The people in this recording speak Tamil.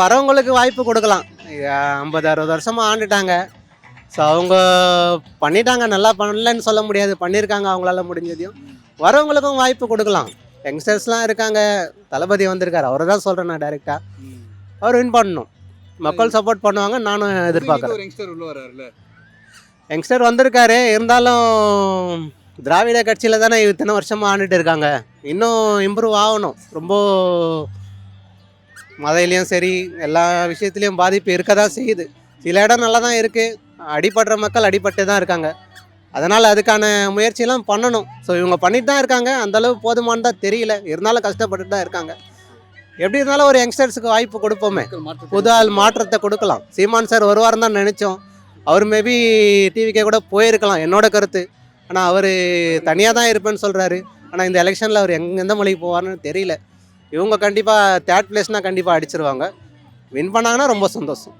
வரவங்களுக்கு வாய்ப்பு கொடுக்கலாம். 50-60 வருஷமாக ஆண்டுட்டாங்க. ஸோ அவங்க பண்ணிட்டாங்க, நல்லா பண்ணலன்னு சொல்ல முடியாது, பண்ணியிருக்காங்க அவங்களால முடிஞ்சதையும். வரவங்களுக்கும் வாய்ப்பு கொடுக்கலாம். யங்ஸ்டர்ஸ்லாம் இருக்காங்க, தளபதி வந்திருக்காரு, அவரை தான் சொல்கிறேன் நான் டைரெக்டாக. அவர் வின் பண்ணணும், மக்கள் சப்போர்ட் பண்ணுவாங்க, நானும் எதிர்பார்க்குறேன். யங்ஸ்டர் வந்திருக்காரு, இருந்தாலும் திராவிட கட்சியில் தானே இத்தனை வருஷமாக ஆண்டுட்டு இருக்காங்க. இன்னும் இம்ப்ரூவ் ஆகணும். ரொம்ப மதையிலையும் சரி எல்லா விஷயத்துலேயும் பாதிப்பு இருக்க தான் செய்யுது. சில இடம் நல்லா தான் இருக்குது, அடிபடுற மக்கள் அடிபட்டு தான் இருக்காங்க. அதனால் அதுக்கான முயற்சியெல்லாம் பண்ணணும். ஸோ இவங்க பண்ணிட்டு தான் இருக்காங்க, அந்தளவு போதுமானதாக தெரியல, இருந்தாலும் கஷ்டப்பட்டுட்டு தான் இருக்காங்க. எப்படி இருந்தாலும் ஒரு யங்ஸ்டர்ஸுக்கு வாய்ப்பு கொடுப்போமே, புது ஆள் மாற்றத்தை கொடுக்கலாம். சீமான் சார் வருவார்னு தான் நினச்சோம். அவர் மேபி டிவிக்கே கூட போயிருக்கலாம், என்னோட கருத்து. ஆனால் அவர் தனியாக தான் இருப்பேன்னு சொல்கிறாரு. ஆனால் இந்த எலெக்ஷனில் அவர் எந்த மொழிக்கு போவார்னு தெரியல. இவங்க கண்டிப்பாக தேர்ட் பிளேஸ்னால் கண்டிப்பாக அடிச்சிருவாங்க. வின் பண்ணாங்கன்னா ரொம்ப சந்தோஷம்.